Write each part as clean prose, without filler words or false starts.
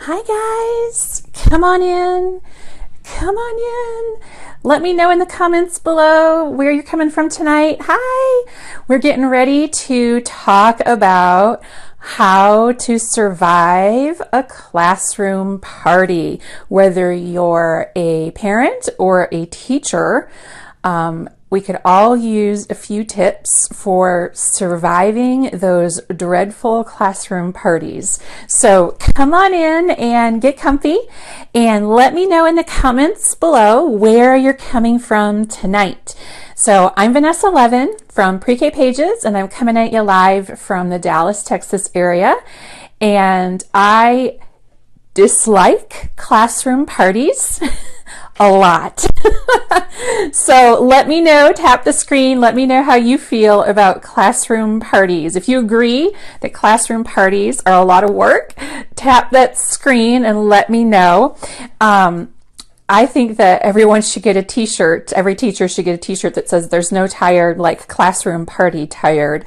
Hi guys, come on in. Come on in. Let me know in the comments below where you're coming from tonight. Hi. We're getting ready to talk about how to survive a classroom party, whether you're a parent or a teacher. We could all use a few tips for surviving those dreadful classroom parties. So come on in and get comfy and let me know in the comments below where you're coming from tonight. So I'm Vanessa Levin from Pre-K Pages, and I'm coming at you live from the Dallas, Texas area. And I dislike classroom parties a lot. So let me know, tap the screen, let me know how you feel about classroom parties. If you agree that classroom parties are a lot of work, tap that screen and let me know. I think that everyone should get a t-shirt. Every teacher should get a t-shirt that says there's no tired like classroom party tired.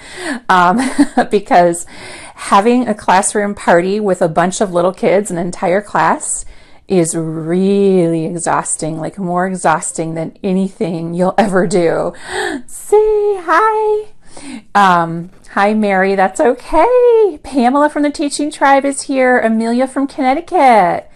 Because having a classroom party with a bunch of little kids, an entire class, is really exhausting, like more exhausting than anything you'll ever do. Say hi. Hi, Mary. That's okay. Pamela from the Teaching Tribe is here. Amelia from Connecticut.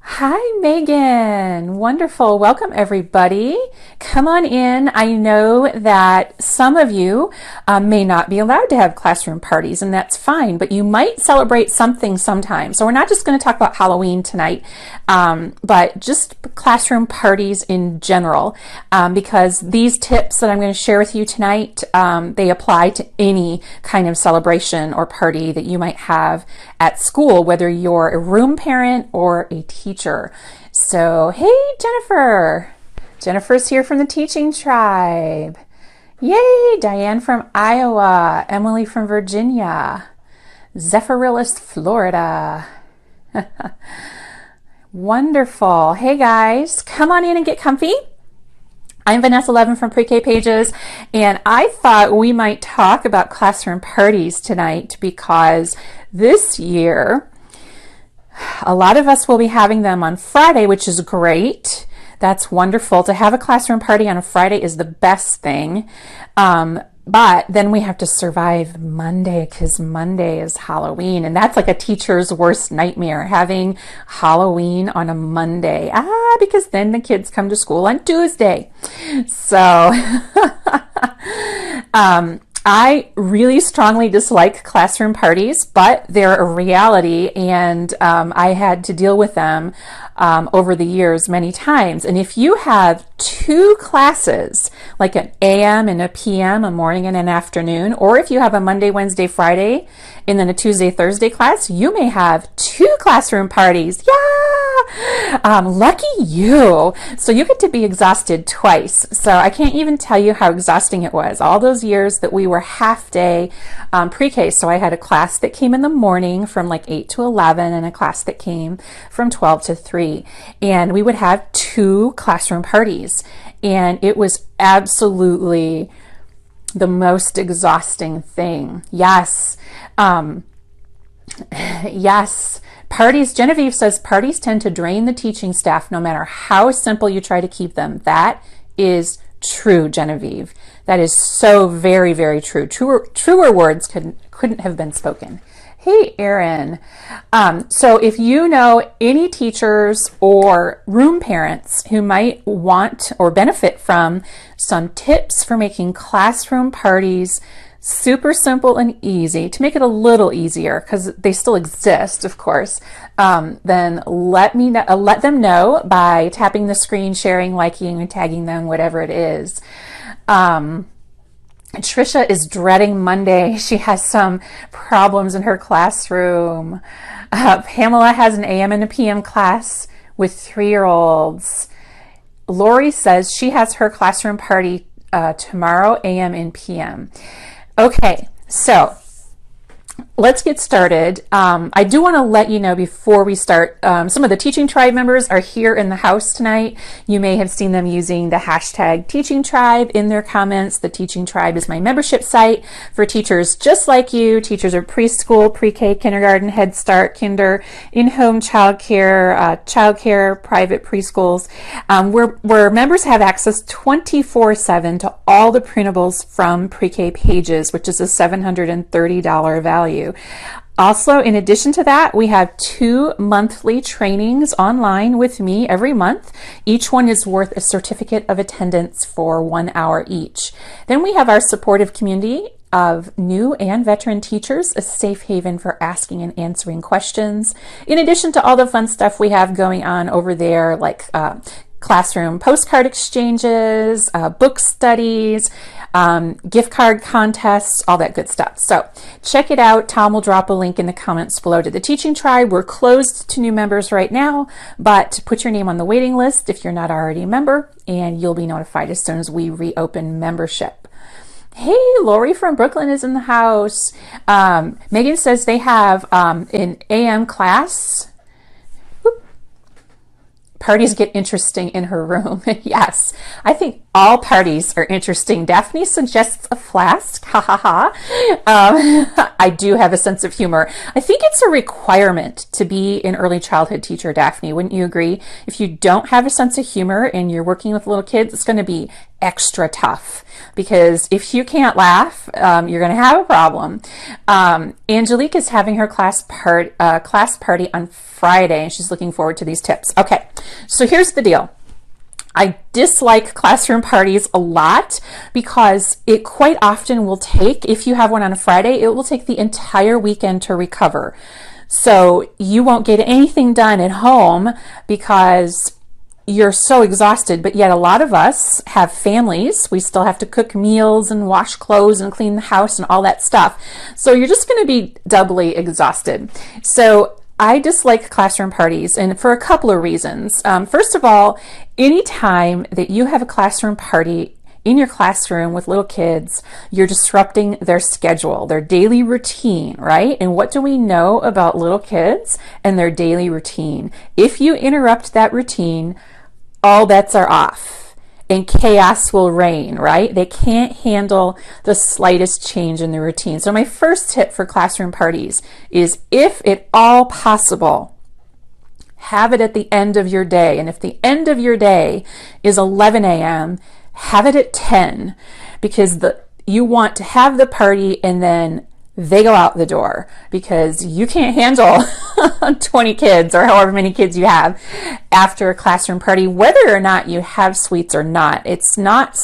Hi, Megan. Wonderful. Welcome, everybody. Come on in. I know that some of you may not be allowed to have classroom parties, and that's fine, but you might celebrate something sometime. So we're not just going to talk about Halloween tonight, but just classroom parties in general, because these tips that I'm going to share with you tonight, they apply to any kind of celebration or party that you might have at school, whether you're a room parent or a teacher. So, hey, Jennifer. Jennifer's here from the Teaching Tribe. Yay! Diane from Iowa. Emily from Virginia. Zephyrillis, Florida. Wonderful. Hey, guys. Come on in and get comfy. I'm Vanessa Levin from Pre-K Pages, and I thought we might talk about classroom parties tonight because this year, a lot of us will be having them on Friday, which is great. That's wonderful. To have a classroom party on a Friday is the best thing. But then we have to survive Monday because Monday is Halloween. And that's like a teacher's worst nightmare, having Halloween on a Monday. Because then the kids come to school on Tuesday. So I really strongly dislike classroom parties, but they're a reality, and I had to deal with them over the years many times. And if you have two classes, like an AM and a PM, a morning and an afternoon, or if you have a Monday, Wednesday, Friday, and then a Tuesday, Thursday class, you may have two classroom parties. Yeah! Lucky you. So you get to be exhausted twice. So I can't even tell you how exhausting it was. All those years that we were half day pre-K. So I had a class that came in the morning from like 8 to 11 and a class that came from 12 to 3. And we would have two classroom parties. And it was absolutely the most exhausting thing. Yes. Yes. Parties, Genevieve says, parties tend to drain the teaching staff no matter how simple you try to keep them. That is true, Genevieve. That is so very, very true. Truer words couldn't have been spoken. Hey, Erin. So if you know any teachers or room parents who might want or benefit from some tips for making classroom parties super simple and easy, to make it a little easier, because they still exist, of course, then let them know by tapping the screen, sharing, liking, and tagging them, whatever it is. Trisha is dreading Monday. She has some problems in her classroom. Pamela has an AM and a PM class with 3-year-olds. Lori says she has her classroom party tomorrow, AM and PM. Okay, so let's get started. I do want to let you know before we start, some of the Teaching Tribe members are here in the house tonight. You may have seen them using the hashtag Teaching Tribe in their comments. The Teaching Tribe is my membership site for teachers just like you, teachers of preschool, pre-K, kindergarten, Head Start, kinder, in-home childcare, private preschools, where members have access 24/7 to all the printables from pre-K pages, which is a $730 value. Also, in addition to that, we have 2 monthly trainings online with me every month. Each one is worth a certificate of attendance for 1 hour each. Then we have our supportive community of new and veteran teachers, a safe haven for asking and answering questions. In addition to all the fun stuff we have going on over there, like classroom postcard exchanges, book studies, gift card contests, all that good stuff. So check it out. Tom will drop a link in the comments below to the Teaching Tribe. We're closed to new members right now, but put your name on the waiting list if you're not already a member, and you'll be notified as soon as we reopen membership. Hey, Lori from Brooklyn is in the house. Megan says they have an AM class. Parties get interesting in her room. Yes, I think all parties are interesting. Daphne suggests a flask. Ha ha ha. I do have a sense of humor. I think it's a requirement to be an early childhood teacher, Daphne. Wouldn't you agree? If you don't have a sense of humor and you're working with little kids, it's going to be extra tough, because if you can't laugh, you're going to have a problem. Angelique is having her class party on Friday, and she's looking forward to these tips. Okay, so here's the deal. I dislike classroom parties a lot because it quite often will take, if you have one on a Friday, it will take the entire weekend to recover. So you won't get anything done at home because you're so exhausted, but yet a lot of us have families. We still have to cook meals and wash clothes and clean the house and all that stuff. So you're just going to be doubly exhausted. So I dislike classroom parties, and for a couple of reasons. First of all, anytime that you have a classroom party in your classroom with little kids, you're disrupting their schedule, their daily routine, right? And what do we know about little kids and their daily routine? If you interrupt that routine, all bets are off and chaos will reign, right? They can't handle the slightest change in the routine. So my first tip for classroom parties is, if at all possible, have it at the end of your day. And if the end of your day is 11 a.m., have it at 10, because you want to have the party and then they go out the door, because you can't handle 20 kids or however many kids you have after a classroom party, whether or not you have sweets or not. It's not,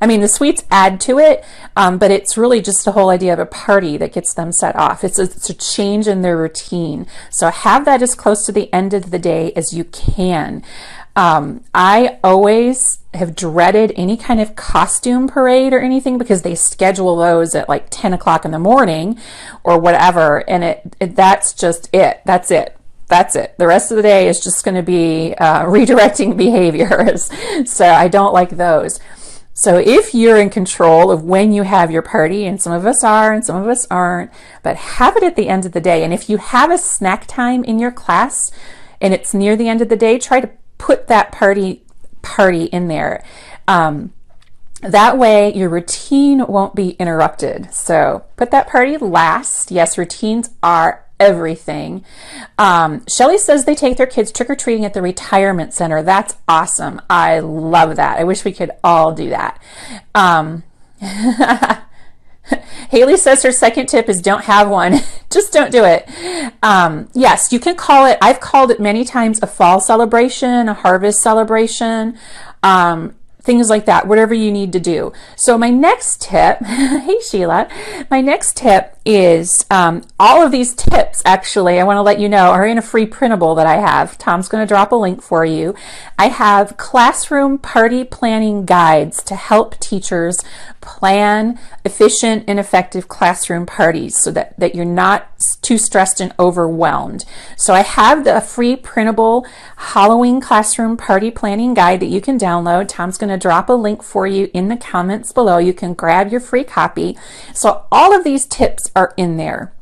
I mean, the sweets add to it, but it's really just the whole idea of a party that gets them set off. It's a change in their routine. So have that as close to the end of the day as you can. I always have dreaded any kind of costume parade or anything, because they schedule those at like 10 o'clock in the morning or whatever, and that's just it. That's it. The rest of the day is just going to be redirecting behaviors. So I don't like those. So if you're in control of when you have your party, and some of us are and some of us aren't, but have it at the end of the day. And if you have a snack time in your class and it's near the end of the day, try to put that party in there. That way your routine won't be interrupted. So put that party last. Yes, routines are everything. Shelly says they take their kids trick-or-treating at the retirement center. That's awesome. I love that. I wish we could all do that. Haley says her second tip is don't have one. Just don't do it. Yes, you can call it, I've called it many times, a fall celebration, a harvest celebration, things like that, whatever you need to do. So my next tip, hey Sheila, my next tip is all of these tips, actually, I want to let you know, are in a free printable that I have. Tom's going to drop a link for you. I have classroom party planning guides to help teachers plan efficient and effective classroom parties so that you're not too stressed and overwhelmed. So I have the free printable Halloween classroom party planning guide that you can download. Tom's going to drop a link for you in the comments below. You can grab your free copy. So all of these tips are in there.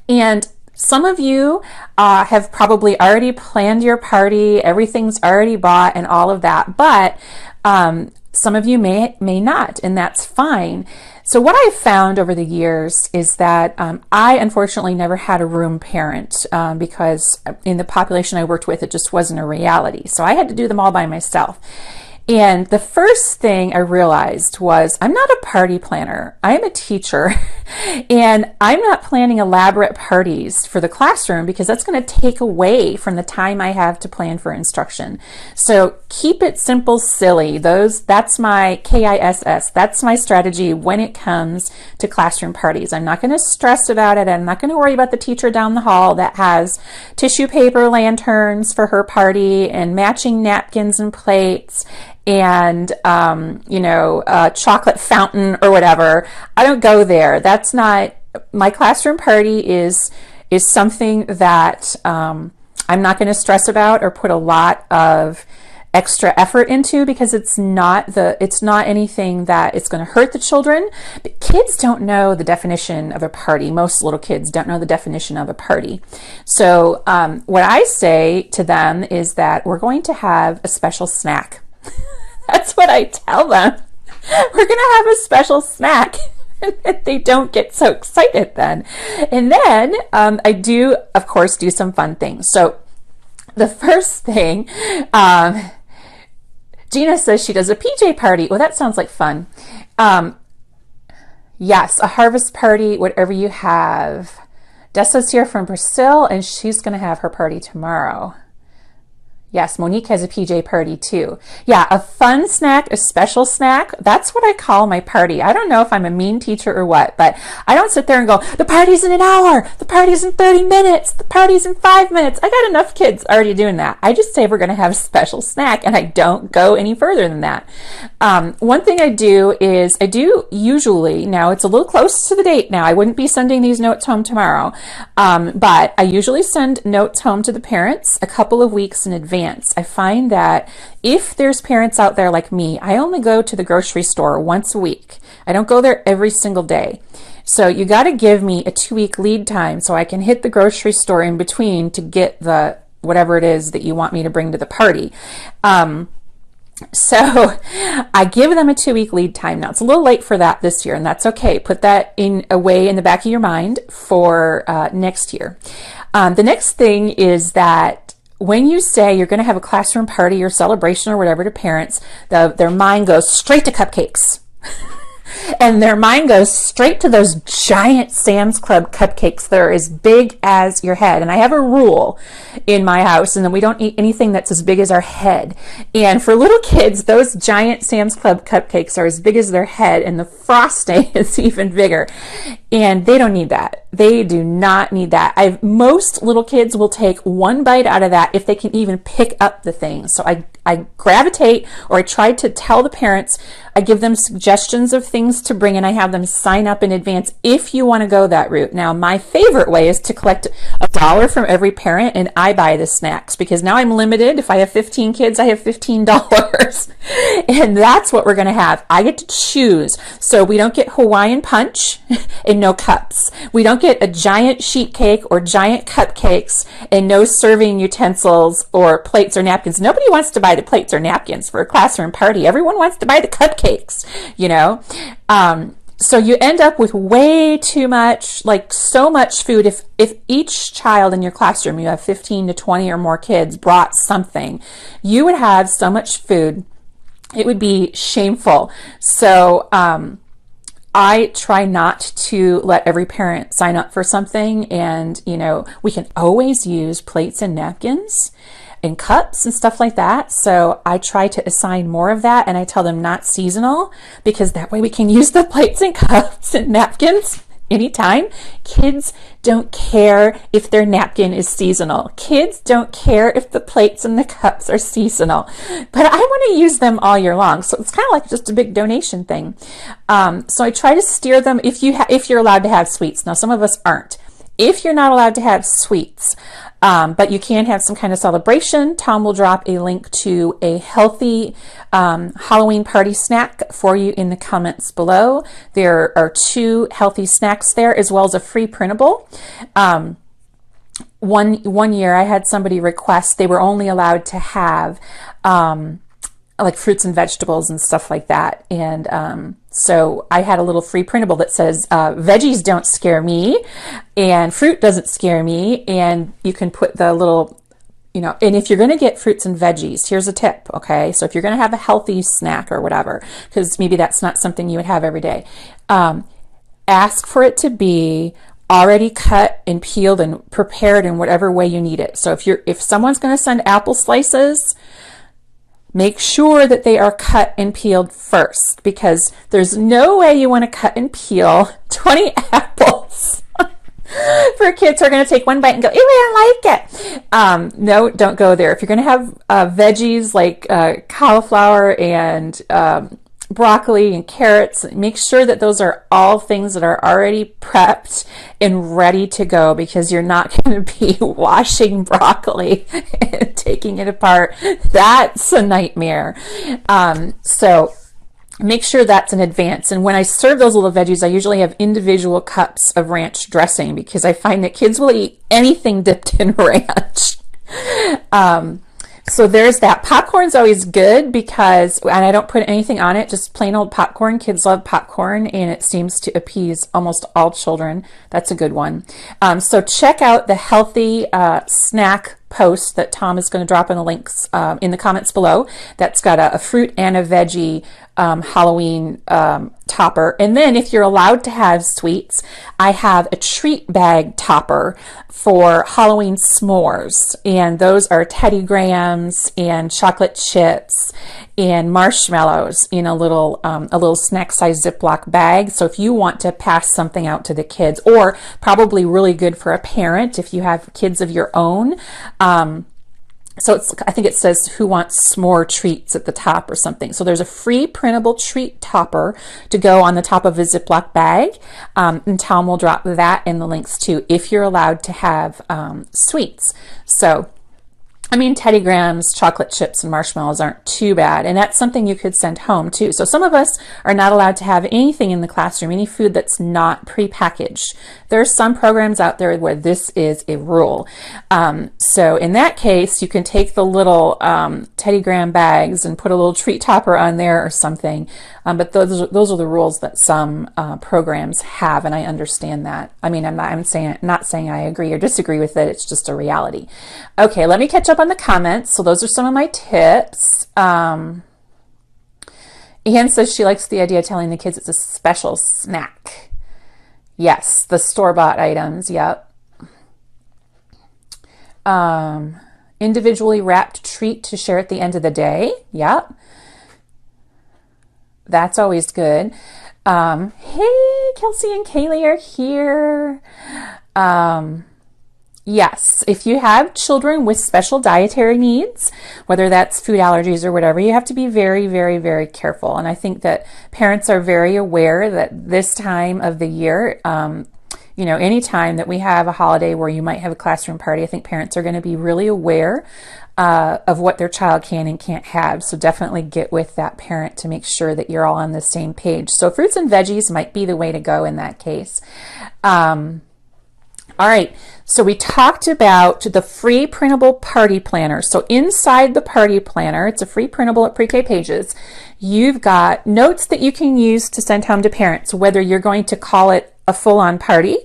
And some of you have probably already planned your party, everything's already bought and all of that, but some of you may not, and that's fine. So what I've found over the years is that I unfortunately never had a room parent because in the population I worked with, it just wasn't a reality. So I had to do them all by myself. And the first thing I realized was I'm not a party planner. I'm a teacher and I'm not planning elaborate parties for the classroom because that's going to take away from the time I have to plan for instruction. So keep it simple, silly. That's my KISS. That's my strategy when it comes to classroom parties. I'm not going to stress about it. I'm not going to worry about the teacher down the hall that has tissue paper lanterns for her party and matching napkins and plates and chocolate fountain or whatever. I don't go there. That's not my classroom party. Is something that I'm not going to stress about or put a lot of extra effort into because it's not anything that it's going to hurt the children. But kids don't know the definition of a party. Most little kids don't know the definition of a party. So what I say to them is that we're going to have a special snack. That's what I tell them. We're going to have a special snack. They don't get so excited then. And then I do, of course, do some fun things. So the first thing, Gina says she does a PJ party. Well, that sounds like fun. Yes, a harvest party, whatever you have. Dessa's here from Brazil, and she's going to have her party tomorrow. Yes, Monique has a PJ party too. Yeah, a fun snack, a special snack. That's what I call my party. I don't know if I'm a mean teacher or what, but I don't sit there and go, the party's in an hour, the party's in 30 minutes, the party's in 5 minutes. I got enough kids already doing that. I just say we're going to have a special snack, and I don't go any further than that. One thing I do is I do usually, now it's a little close to the date now, I wouldn't be sending these notes home tomorrow, but I usually send notes home to the parents a couple of weeks in advance. I find that if there's parents out there like me, I only go to the grocery store once a week. I don't go there every single day. So you got to give me a 2-week lead time so I can hit the grocery store in between to get the whatever it is that you want me to bring to the party. So I give them a 2-week lead time. Now it's a little late for that this year, and that's okay. Put that away in the back of your mind for next year. The next thing is that when you say you're going to have a classroom party or celebration or whatever to parents, their mind goes straight to cupcakes. And their mind goes straight to those giant Sam's Club cupcakes that are as big as your head. And I have a rule in my house, and then we don't eat anything that's as big as our head. And for little kids, those giant Sam's Club cupcakes are as big as their head, and the frosting is even bigger. And they don't need that. They do not need that. Most little kids will take one bite out of that if they can even pick up the thing. So I gravitate, or I try to tell the parents, I give them suggestions of things to bring, and I have them sign up in advance if you want to go that route. Now, my favorite way is to collect $1 from every parent, and I buy the snacks, because now I'm limited. If I have 15 kids, I have $15. And that's what we're going to have. I get to choose. So we don't get Hawaiian punch and no cups. We don't get a giant sheet cake or giant cupcakes and no serving utensils or plates or napkins. Nobody wants to buy the plates or napkins for a classroom party. Everyone wants to buy the cupcakes, you know. So you end up with way too much, like so much food. If each child in your classroom, you have 15 to 20 or more kids, brought something, you would have so much food, it would be shameful. So I try not to let every parent sign up for something, and you know, we can always use plates and napkins and cups and stuff like that. So I try to assign more of that, and I tell them not seasonal, because that way we can use the plates and cups and napkins anytime. Kids don't care if their napkin is seasonal. Kids don't care if the plates and the cups are seasonal, but I want to use them all year long. So it's kind of like just a big donation thing. So I try to steer them if you're allowed to have sweets. Now, some of us aren't. If you're not allowed to have sweets, but you can have some kind of celebration, Tom will drop a link to a healthy Halloween party snack for you in the comments below. There are 2 healthy snacks there, as well as a free printable. One year I had somebody request they were only allowed to have like fruits and vegetables and stuff like that. And so I had a little free printable that says, veggies don't scare me and fruit doesn't scare me. And you can put the little, you know, and if you're going to get fruits and veggies, here's a tip. Okay. So if you're going to have a healthy snack or whatever, because maybe that's not something you would have every day, ask for it to be already cut and peeled and prepared in whatever way you need it. So if someone's going to send apple slices, make sure that they are cut and peeled first, because there's no way you want to cut and peel 20 apples for kids who are going to take one bite and go, ew, I don't like it. No, don't go there. If you're going to have veggies like cauliflower and broccoli and carrots, make sure that those are all things that are already prepped and ready to go, because you're not going to be washing broccoli and taking it apart. That's a nightmare. So make sure that's in advance. And when I serve those little veggies, I usually have individual cups of ranch dressing, because I find that kids will eat anything dipped in ranch. So there's that. Popcorn's always good because, and I don't put anything on it, just plain old popcorn. Kids love popcorn and it seems to appease almost all children. That's a good one. So check out the healthy snack post that Tom is going to drop in the links in the comments below. That's got a fruit and a veggie Halloween topper. And then if you're allowed to have sweets, I have a treat bag topper for Halloween s'mores. And those are Teddy Grahams and chocolate chips and marshmallows in a little snack size Ziploc bag. So if you want to pass something out to the kids, or probably really good for a parent if you have kids of your own. So I think it says who wants s'more treats at the top or something. So there's a free printable treat topper to go on the top of a Ziploc bag. And Tom will drop that in the links too, if you're allowed to have sweets. So I mean, Teddy Grahams, chocolate chips, and marshmallows aren't too bad, and that's something you could send home too. So some of us are not allowed to have anything in the classroom, any food that's not prepackaged. There are some programs out there where this is a rule. So in that case, you can take the little Teddy Graham bags and put a little treat topper on there or something. But those are the rules that some programs have, and I understand that. I mean, I'm not saying I agree or disagree with it. It's just a reality. Okay, let me catch up on the comments. So those are some of my tips. Anne says she likes the idea of telling the kids it's a special snack. Yes, the store-bought items. Yep. Individually wrapped treat to share at the end of the day. Yep. That's always good. Hey, Kelsey and Kaylee are here. Yes, if you have children with special dietary needs, whether that's food allergies or whatever, you have to be very, very, very careful. And I think that parents are very aware that this time of the year, you know, any time that we have a holiday where you might have a classroom party, I think parents are going to be really aware of what their child can and can't have. So definitely get with that parent to make sure that you're all on the same page. So fruits and veggies might be the way to go in that case. All right, so we talked about the free printable party planner. So inside the party planner, it's a free printable at Pre-K Pages, you've got notes that you can use to send home to parents, whether you're going to call it a full-on party,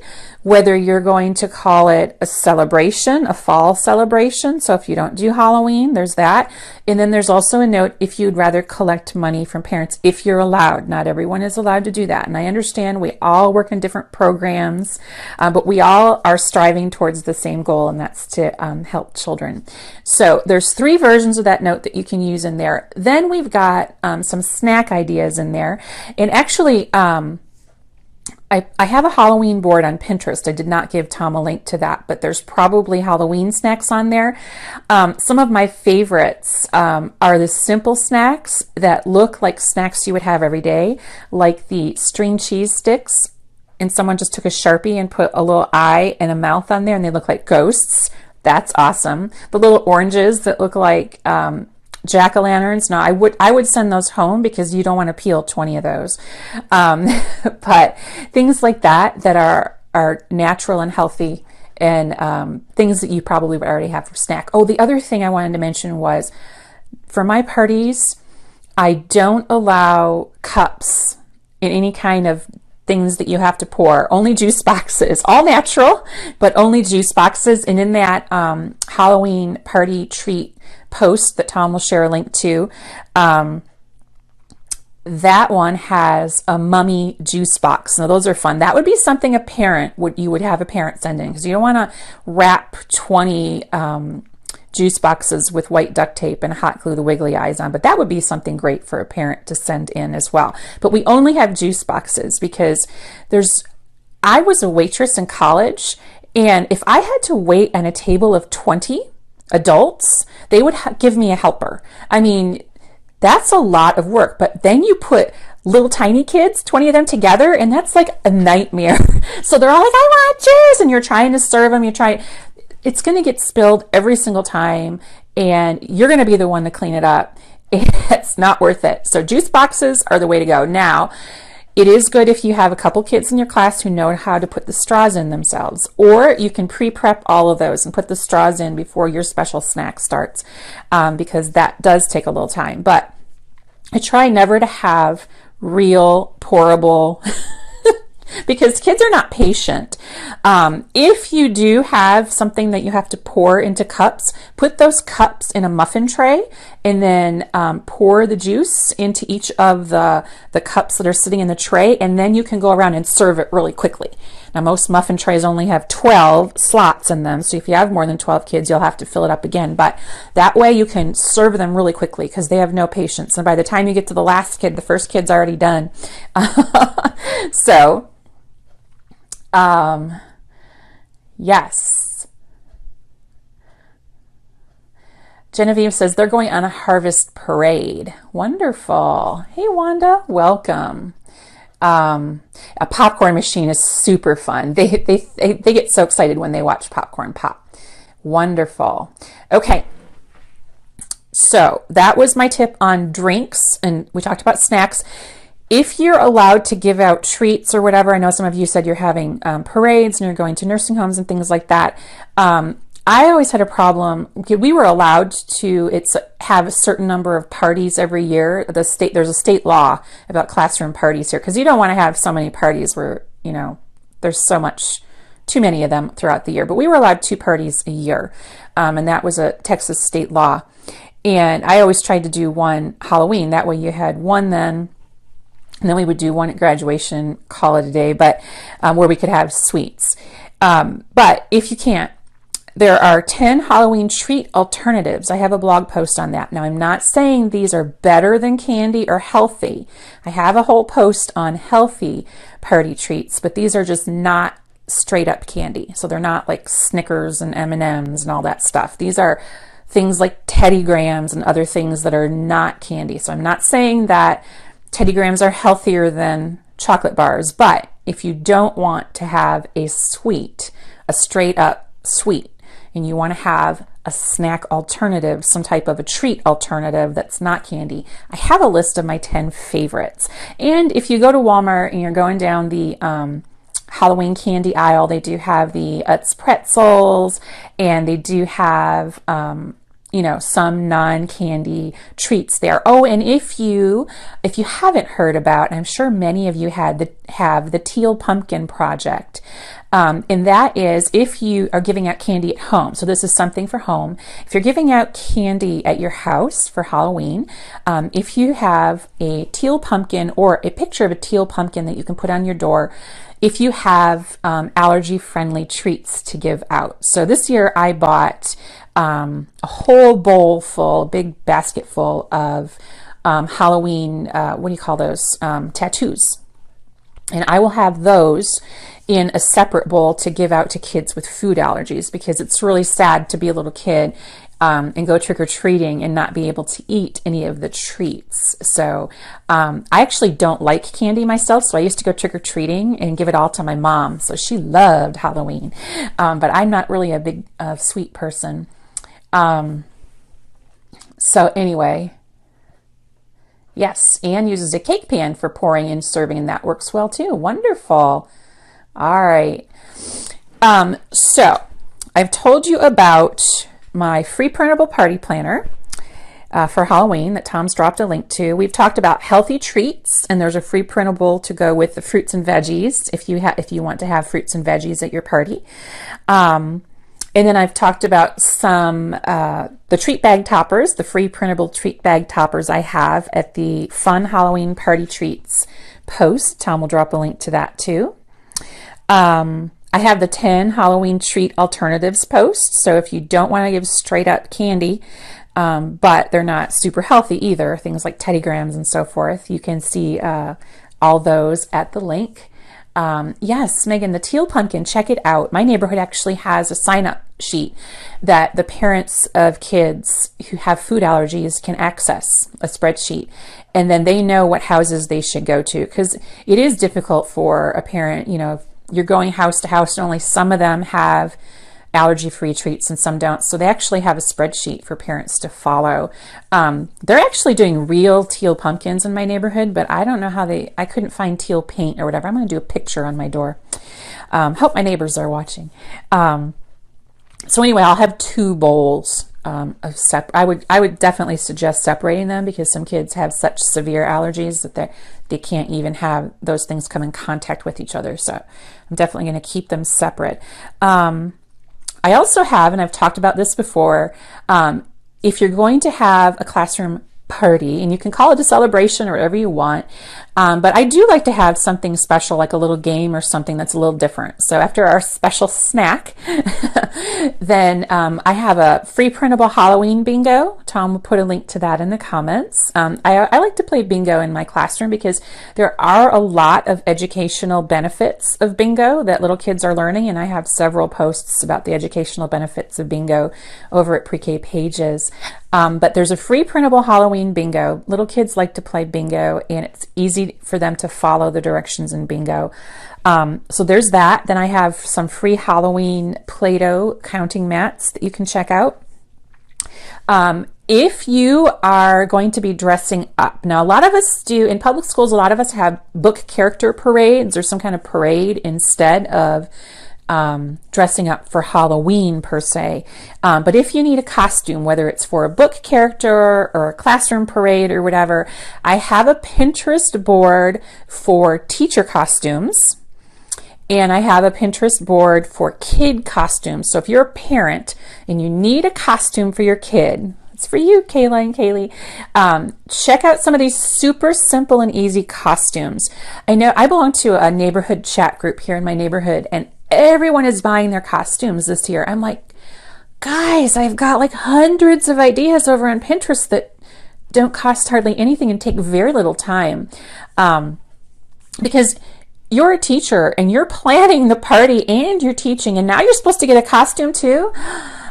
whether you're going to call it a celebration, a fall celebration. So if you don't do Halloween, there's that. And then there's also a note if you'd rather collect money from parents, if you're allowed. Not everyone is allowed to do that. And I understand we all work in different programs, but we all are striving towards the same goal, and that's to help children. So there's 3 versions of that note that you can use in there. Then we've got some snack ideas in there. And actually, I have a Halloween board on Pinterest. I did not give Tom a link to that, but there's probably Halloween snacks on there. Some of my favorites are the simple snacks that look like snacks you would have every day, like the string cheese sticks and someone just took a Sharpie and put a little eye and a mouth on there and they look like ghosts, that's awesome. The little oranges that look like jack-o'-lanterns, no, I would send those home because you don't want to peel 20 of those. But things like that are natural and healthy, and things that you probably would already have for snack. Oh, the other thing I wanted to mention was, for my parties, I don't allow cups in any kind of things that you have to pour. Only juice boxes, all natural, but only juice boxes. And in that Halloween party treat post that Tom will share a link to, that one has a mummy juice box. Now those are fun. That would be something you would have a parent send in, because you don't want to wrap 20 juice boxes with white duct tape and hot glue the wiggly eyes on, but that would be something great for a parent to send in as well. But we only have juice boxes because I was a waitress in college, and if I had to wait on a table of 20 adults, they would give me a helper. I mean, that's a lot of work, but then you put little tiny kids, 20 of them together, and that's like a nightmare. So they're all like, I want juice, and you're trying to serve them, it's going to get spilled every single time, and you're going to be the one to clean it up. It's not worth it. So juice boxes are the way to go. Now, it is good if you have a couple kids in your class who know how to put the straws in themselves, or you can pre-prep all of those and put the straws in before your special snack starts, because that does take a little time. But I try never to have real pourable because kids are not patient. If you do have something that you have to pour into cups, put those cups in a muffin tray and then pour the juice into each of the cups that are sitting in the tray, and then you can go around and serve it really quickly. Now, most muffin trays only have 12 slots in them, so if you have more than 12 kids, you'll have to fill it up again. But that way you can serve them really quickly because they have no patience. And by the time you get to the last kid, the first kid's already done. So, yes. Genevieve says they're going on a harvest parade. Wonderful. Hey, Wanda, welcome. A popcorn machine is super fun. They get so excited when they watch popcorn pop. Wonderful. Okay. So that was my tip on drinks, and we talked about snacks. If you're allowed to give out treats or whatever, I know some of you said you're having parades and you're going to nursing homes and things like that. I always had a problem. We were allowed to have a certain number of parties every year. There's a state law about classroom parties here, because you don't want to have so many parties where, there's too many of them throughout the year. But we were allowed 2 parties a year, and that was a Texas state law. And I always tried to do one Halloween. That way you had one then, and then we would do one at graduation, call it a day, but where we could have sweets. But if you can't, there are 10 Halloween treat alternatives. I have a blog post on that. Now, I'm not saying these are better than candy or healthy. I have a whole post on healthy party treats, but these are just not straight up candy. So they're not like Snickers and M&Ms and all that stuff. These are things like Teddy Grahams and other things that are not candy. So I'm not saying that Teddy Grahams are healthier than chocolate bars, but if you don't want to have a straight up sweet, and you want to have a snack alternative, some type of a treat alternative that's not candy, I have a list of my 10 favorites. And if you go to Walmart and you're going down the Halloween candy aisle, they do have the Utz pretzels, and they do have some non-candy treats there. Oh, and if you haven't heard about, and I'm sure many of you have the Teal Pumpkin Project, and that is if you are giving out candy at home. So this is something for home. If you're giving out candy at your house for Halloween, if you have a teal pumpkin or a picture of a teal pumpkin that you can put on your door, if you have allergy-friendly treats to give out. So this year I bought a whole bowl full, big basket full of Halloween, what do you call those, tattoos. And I will have those in a separate bowl to give out to kids with food allergies, because it's really sad to be a little kid and go trick-or-treating and not be able to eat any of the treats. So I actually don't like candy myself, so I used to go trick-or-treating and give it all to my mom. So she loved Halloween, but I'm not really a big sweet person. So anyway, yes, Anne uses a cake pan for pouring and serving, and that works well too. Wonderful. All right. So I've told you about my free printable party planner for Halloween that Tom's dropped a link to. We've talked about healthy treats, and there's a free printable to go with the fruits and veggies if you want to have fruits and veggies at your party. And then I've talked about some the treat bag toppers, the free printable treat bag toppers I have at the Fun Halloween Party Treats post. Tom will drop a link to that too. I have the 10 Halloween treat alternatives post. So if you don't want to give straight up candy, but they're not super healthy either, things like Teddy Grahams and so forth, you can see all those at the link. Yes, Megan, the teal pumpkin, check it out. My neighborhood actually has a sign-up sheet that the parents of kids who have food allergies can access, a spreadsheet, and then they know what houses they should go to, because it is difficult for a parent, you know, if you're going house to house and only some of them have allergy-free treats and some don't. So they actually have a spreadsheet for parents to follow. They're actually doing real teal pumpkins in my neighborhood, but I don't know how I couldn't find teal paint or whatever. I'm going to do a picture on my door. Hope my neighbors are watching. So anyway, I'll have 2 bowls of I would definitely suggest separating them, because some kids have such severe allergies that they can't even have those things come in contact with each other. So I'm definitely going to keep them separate. I also have, and I've talked about this before, if you're going to have a classroom party, and you can call it a celebration or whatever you want, but I do like to have something special, like a little game or something that's a little different. So after our special snack, then I have a free printable Halloween bingo. Tom will put a link to that in the comments. I like to play bingo in my classroom because there are a lot of educational benefits of bingo that little kids are learning, and I have several posts about the educational benefits of bingo over at Pre-K Pages. But there's a free printable Halloween bingo. Little kids like to play bingo, and it's easy for them to follow the directions in bingo. So there's that. Then I have some free Halloween Play-Doh counting mats that you can check out. If you are going to be dressing up, now a lot of us do, in public schools, a lot of us have book character parades or some kind of parade instead of dressing up for Halloween per se. But if you need a costume, whether it's for a book character or a classroom parade or whatever, I have a Pinterest board for teacher costumes, and I have a Pinterest board for kid costumes. So if you're a parent and you need a costume for your kid, it's for you, Kayla and Kaylee. Check out some of these super simple and easy costumes. I know I belong to a neighborhood chat group here in my neighborhood, and everyone is buying their costumes this year. I'm like, guys, I've got like hundreds of ideas over on Pinterest that don't cost hardly anything and take very little time. Because you're a teacher and you're planning the party and you're teaching, and now you're supposed to get a costume too.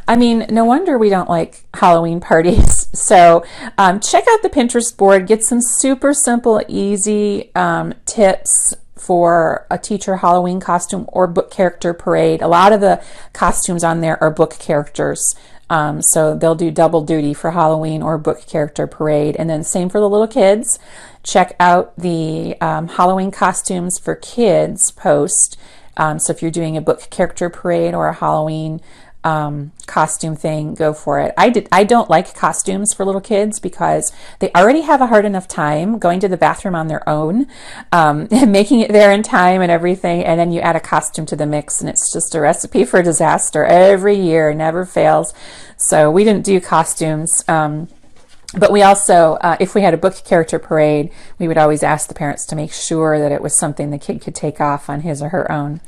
I mean, no wonder we don't like Halloween parties. So check out the Pinterest board, get some super simple, easy tips for a teacher Halloween costume or book character parade. A lot of the costumes on there are book characters. So they'll do double duty for Halloween or book character parade. And then same for the little kids. Check out the Halloween costumes for kids post. So if you're doing a book character parade or a Halloween costume thing, go for it. I don't like costumes for little kids because they already have a hard enough time going to the bathroom on their own, and making it there in time and everything, and then you add a costume to the mix, and it's just a recipe for disaster every year, never fails. So we didn't do costumes, but we also, if we had a book character parade, we would always ask the parents to make sure that it was something the kid could take off on his or her own.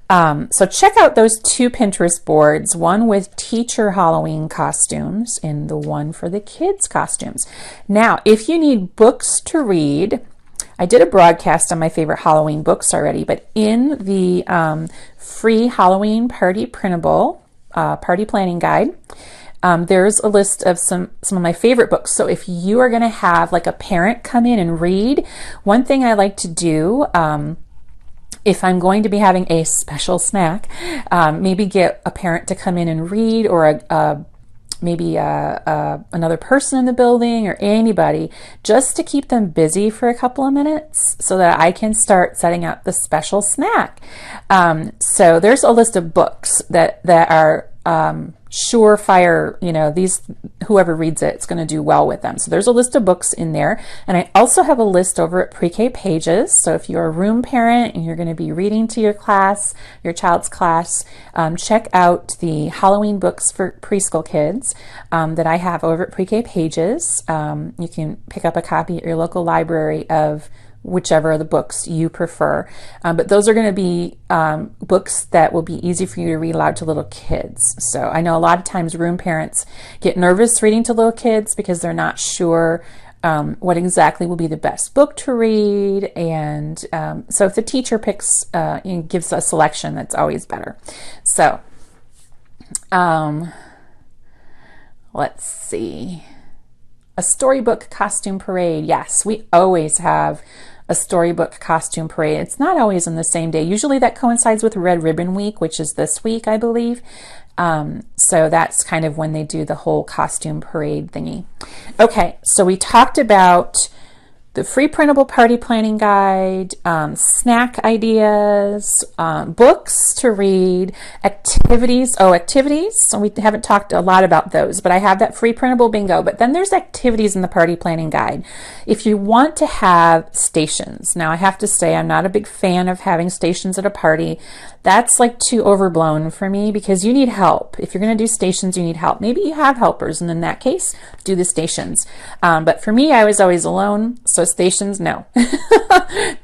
So check out those 2 Pinterest boards, one with teacher Halloween costumes and the one for the kids costumes. Now, if you need books to read, I did a broadcast on my favorite Halloween books already, but in the free Halloween party printable party planning guide, there's a list of some of my favorite books. So if you are going to have like a parent come in and read, one thing I like to do, if I'm going to be having a special snack, maybe get a parent to come in and read, or maybe another person in the building, or anybody, just to keep them busy for a couple of minutes so that I can start setting up the special snack. So there's a list of books that are surefire, whoever reads it, it's going to do well with them. So there's a list of books in there. And I also have a list over at Pre-K Pages. So if you're a room parent and you're going to be reading to your class, your child's class, check out the Halloween books for preschool kids that I have over at Pre-K Pages. You can pick up a copy at your local library of whichever of the books you prefer. But those are going to be books that will be easy for you to read aloud to little kids. So I know a lot of times room parents get nervous reading to little kids because they're not sure what exactly will be the best book to read. And so if the teacher picks and gives a selection, that's always better. So let's see. A storybook costume parade. Yes, we always have a storybook costume parade. It's not always on the same day. Usually that coincides with Red Ribbon Week, which is this week, I believe. So that's kind of when they do the whole costume parade thingy. Okay, so we talked about the free printable party planning guide, snack ideas, books to read, activities. Oh, activities. So we haven't talked a lot about those, but I have that free printable bingo. But then there's activities in the party planning guide. If you want to have stations, now I have to say I'm not a big fan of having stations at a party. That's like too overblown for me because you need help. If you're going to do stations, you need help. Maybe you have helpers, and in that case, do the stations. But for me, I was always alone, so stations, no.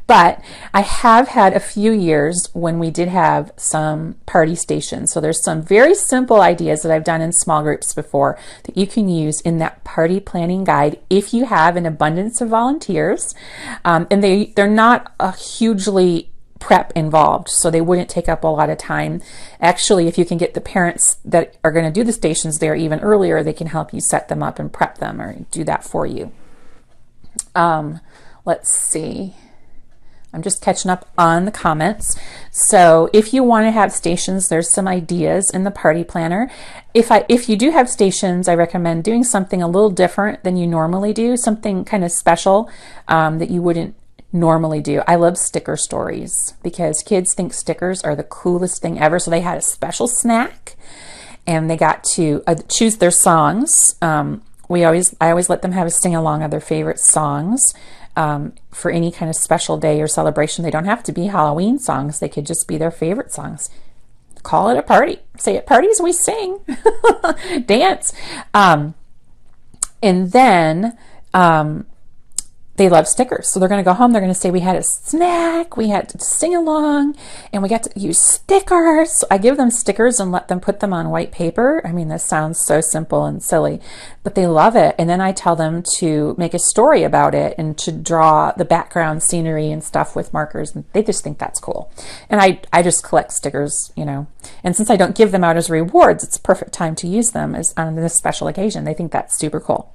But I have had a few years when we did have some party stations. So there's some very simple ideas that I've done in small groups before that you can use in that party planning guide if you have an abundance of volunteers. And they're not a hugely prep involved, so they wouldn't take up a lot of time. Actually, if you can get the parents that are going to do the stations there even earlier, they can help you set them up and prep them or do that for you. Let's see. I'm just catching up on the comments. So if you want to have stations, there's some ideas in the party planner. If you do have stations, I recommend doing something a little different than you normally do, something kind of special that you wouldn't normally do. I love sticker stories because kids think stickers are the coolest thing ever. So they had a special snack and they got to choose their songs. I always let them have a sing along of their favorite songs for any kind of special day or celebration. They don't have to be Halloween songs. They could just be their favorite songs. Call it a party. Say at parties we sing, dance. And then they love stickers. So they're going to go home. They're going to say, we had a snack, we had to sing along, and we got to use stickers. So I give them stickers and let them put them on white paper. I mean, this sounds so simple and silly, but they love it. And then I tell them to make a story about it and to draw the background scenery and stuff with markers. And they just think that's cool. And I just collect stickers, And since I don't give them out as rewards, it's a perfect time to use them as on this special occasion. They think that's super cool.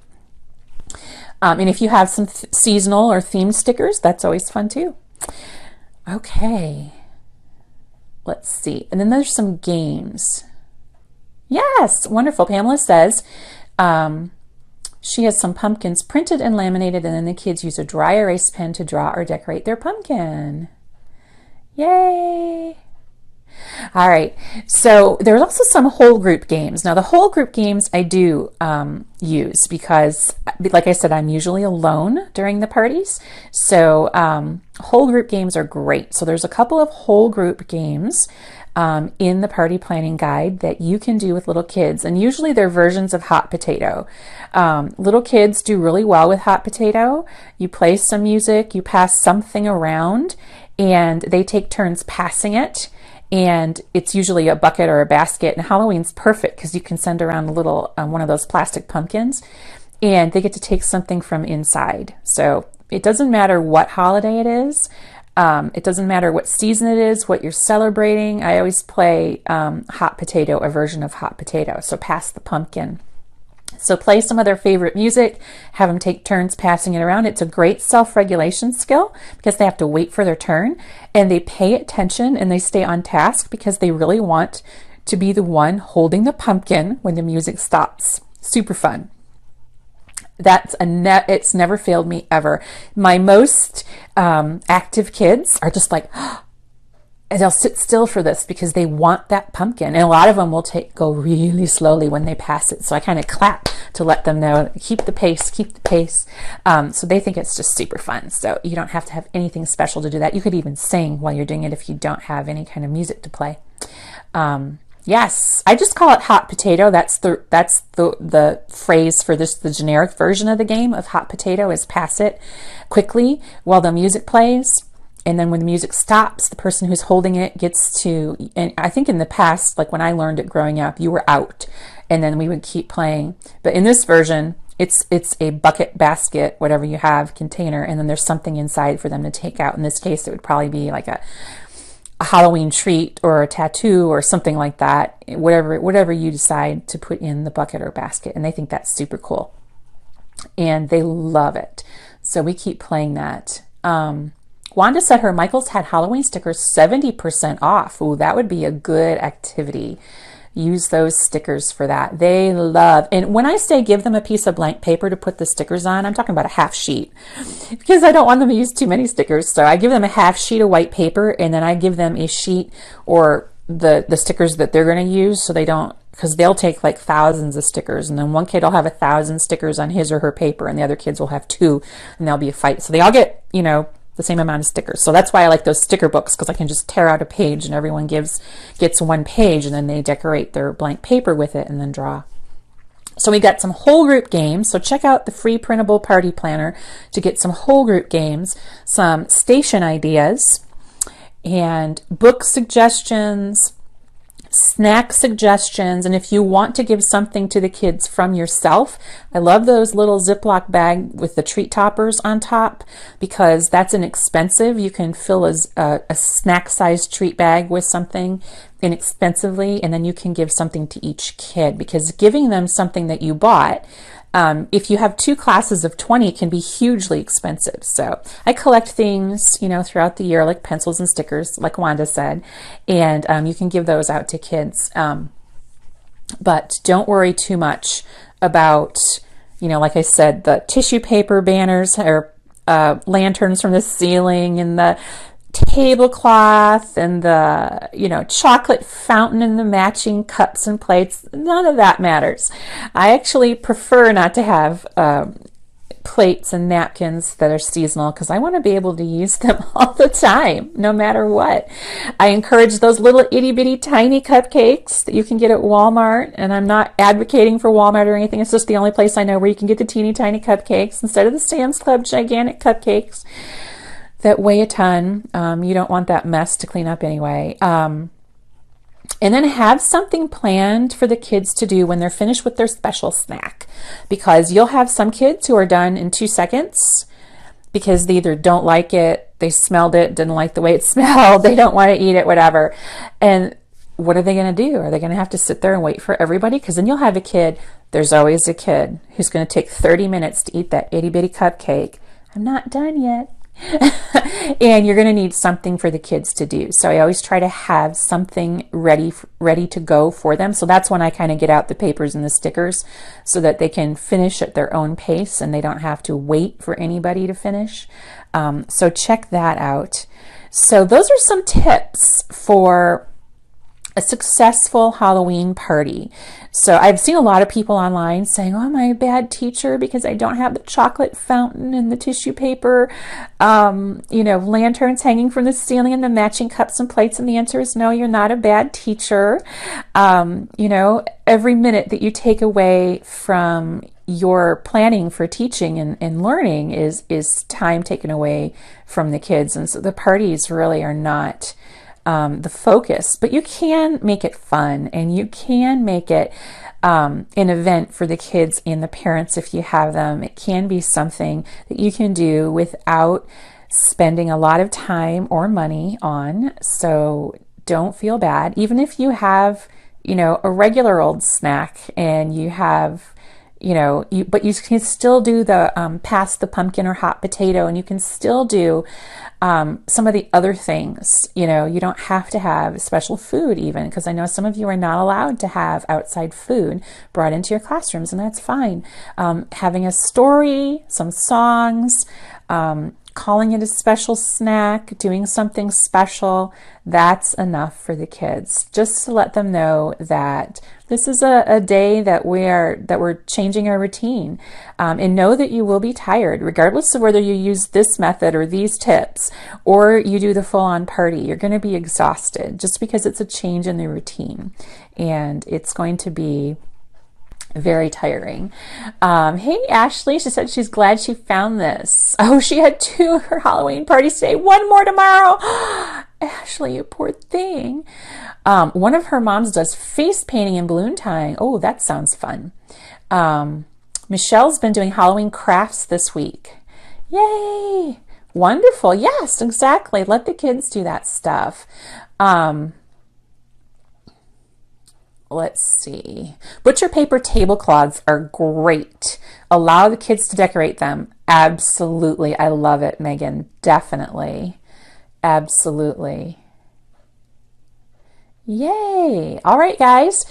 And if you have some seasonal or themed stickers, that's always fun too. Okay, let's see. And then there's some games. Yes, wonderful. Pamela says she has some pumpkins printed and laminated, and then the kids use a dry erase pen to draw or decorate their pumpkin. Yay! All right, so there's also some whole group games. Now the whole group games I do use because, like I said, I'm usually alone during the parties. So whole group games are great. So there's a couple of whole group games in the party planning guide that you can do with little kids. And usually they're versions of hot potato. Little kids do really well with hot potato. You play some music, you pass something around, and they take turns passing it. And it's usually a bucket or a basket. And Halloween's perfect because you can send around a little one of those plastic pumpkins, and they get to take something from inside. So it doesn't matter what holiday it is. It doesn't matter what season it is, what you're celebrating. I always play hot potato, a version of hot potato. So pass the pumpkin. So play some of their favorite music, have them take turns passing it around. It's a great self-regulation skill because they have to wait for their turn, and they pay attention and they stay on task because they really want to be the one holding the pumpkin when the music stops. Super fun. It's never failed me ever. My most active kids are just like, and they'll sit still for this because they want that pumpkin. And a lot of them will go really slowly when they pass it. So I kind of clap to let them know, keep the pace, keep the pace. So they think it's just super fun. So you don't have to have anything special to do that. You could even sing while you're doing it if you don't have any kind of music to play. Yes, I just call it hot potato. That's the phrase for this. The generic version of the game of hot potato is pass it quickly while the music plays. And then when the music stops, the person who's holding it gets to, and I think in the past, like when I learned it growing up, you were out and then we would keep playing. But in this version, it's a bucket, basket, whatever you have, container, and then there's something inside for them to take out. In this case, it would probably be like a Halloween treat or a tattoo or something like that, whatever you decide to put in the bucket or basket. And they think that's super cool. And they love it. So we keep playing that. Wanda said her Michaels had Halloween stickers 70% off. Ooh, that would be a good activity. Use those stickers for that. They love, and when I say give them a piece of blank paper to put the stickers on, I'm talking about a half sheet because I don't want them to use too many stickers. So I give them a half sheet of white paper, and then I give them a sheet or the stickers that they're going to use, so they don't, because they'll take like thousands of stickers, and then one kid will have 1,000 stickers on his or her paper, and the other kids will have 2, and there'll be a fight. So they all get, the same amount of stickers. So that's why I like those sticker books, because I can just tear out a page and everyone gets one page, and then they decorate their blank paper with it and then draw. So we got some whole group games. So check out the free printable party planner to get some whole group games, some station ideas, and book suggestions, snack suggestions. And if you want to give something to the kids from yourself, I love those little Ziploc bag with the treat toppers on top, because that's inexpensive. You can fill a snack sized treat bag with something inexpensively, and then you can give something to each kid, because giving them something that you bought, if you have 2 classes of 20, it can be hugely expensive. So I collect things, throughout the year, like pencils and stickers, like Wanda said, and you can give those out to kids. But don't worry too much about, like I said, the tissue paper banners or lanterns from the ceiling, and the tablecloth, and the chocolate fountain, and the matching cups and plates. None of that matters. I actually prefer not to have plates and napkins that are seasonal, because I want to be able to use them all the time, no matter what. I encourage those little itty bitty tiny cupcakes that you can get at Walmart, and I'm not advocating for Walmart or anything. It's just the only place I know where you can get the teeny tiny cupcakes instead of the Sam's Club gigantic cupcakes that weigh a ton. You don't want that mess to clean up anyway. And then have something planned for the kids to do when they're finished with their special snack, because you'll have some kids who are done in 2 seconds because they either don't like it, they smelled it, didn't like the way it smelled, they don't want to eat it, whatever. And what are they going to do? Are they going to have to sit there and wait for everybody? Because then you'll have a kid, there's always a kid who's going to take 30 minutes to eat that itty bitty cupcake. I'm not done yet. And you're going to need something for the kids to do. So I always try to have something ready to go for them. So that's when I kind of get out the papers and the stickers, so that they can finish at their own pace and they don't have to wait for anybody to finish. So check that out. So those are some tips for a successful Halloween party. So I've seen a lot of people online saying, oh, am I a bad teacher because I don't have the chocolate fountain and the tissue paper, lanterns hanging from the ceiling and the matching cups and plates? And the answer is no, you're not a bad teacher. Every minute that you take away from your planning for teaching and learning is time taken away from the kids. And so the parties really are not the focus, but you can make it fun, and you can make it an event for the kids and the parents if you have them. It can be something that you can do without spending a lot of time or money on. So don't feel bad. Even if you have, a regular old snack and you have, but you can still do the pass the pumpkin or hot potato, and you can still do some of the other things. You don't have to have special food even, because I know some of you are not allowed to have outside food brought into your classrooms, and that's fine. Having a story, some songs, calling it a special snack, doing something special, that's enough for the kids. Just to let them know that this is a day that we're changing our routine, and know that you will be tired, regardless of whether you use this method or these tips, or you do the full-on party. You're going to be exhausted just because it's a change in the routine, and it's going to be very tiring. Hey, Ashley, she said she's glad she found this. Oh, she had 2 of her Halloween parties today, 1 more tomorrow. Ashley, you poor thing. One of her moms does face painting and balloon tying. Oh, that sounds fun. Michelle's been doing Halloween crafts this week. Yay! Wonderful. Yes, exactly. Let the kids do that stuff. Let's see. Butcher paper tablecloths are great. Allow the kids to decorate them. Absolutely. I love it, Megan. Definitely. Absolutely. Yay. All right, guys.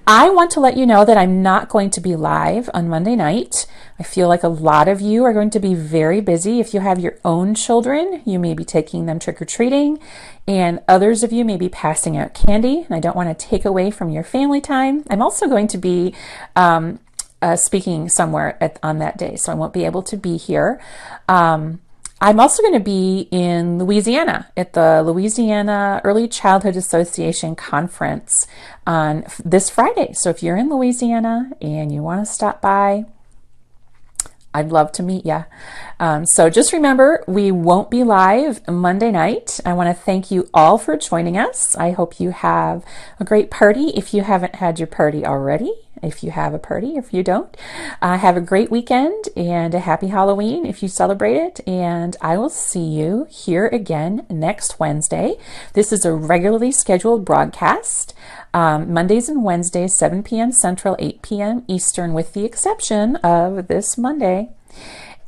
I want to let you know that I'm not going to be live on Monday night. I feel like a lot of you are going to be very busy. If you have your own children, you may be taking them trick-or-treating, and others of you may be passing out candy, and I don't want to take away from your family time. I'm also going to be speaking somewhere on that day, so I won't be able to be here. I'm also going to be in Louisiana at the Louisiana Early Childhood Association Conference on this Friday. So if you're in Louisiana and you want to stop by, I'd love to meet you. So just remember, we won't be live Monday night. I want to thank you all for joining us. I hope you have a great party if you haven't had your party already. If you have a party, if you don't, have a great weekend and a happy Halloween if you celebrate it. And I will see you here again next Wednesday. This is a regularly scheduled broadcast, Mondays and Wednesdays, 7 p.m. Central, 8 p.m. Eastern, with the exception of this Monday.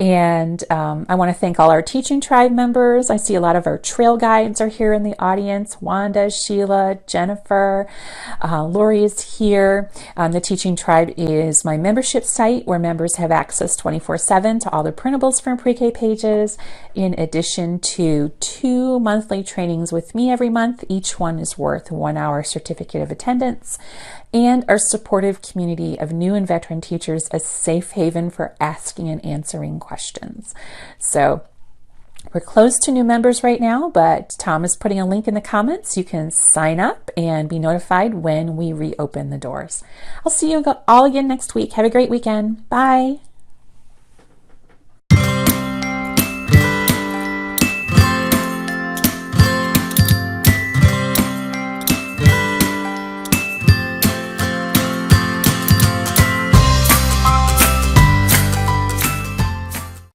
And I want to thank all our Teaching Tribe members. I see a lot of our trail guides are here in the audience. Wanda, Sheila, Jennifer, Lori is here. The Teaching Tribe is my membership site where members have access 24/7 to all the printables from pre-K pages, in addition to 2 monthly trainings with me every month. Each one is worth 1 hour certificate of attendance, and our supportive community of new and veteran teachers, a safe haven for asking and answering questions. So we're closed to new members right now, but Tom is putting a link in the comments. You can sign up and be notified when we reopen the doors. I'll see you all again next week. Have a great weekend. Bye.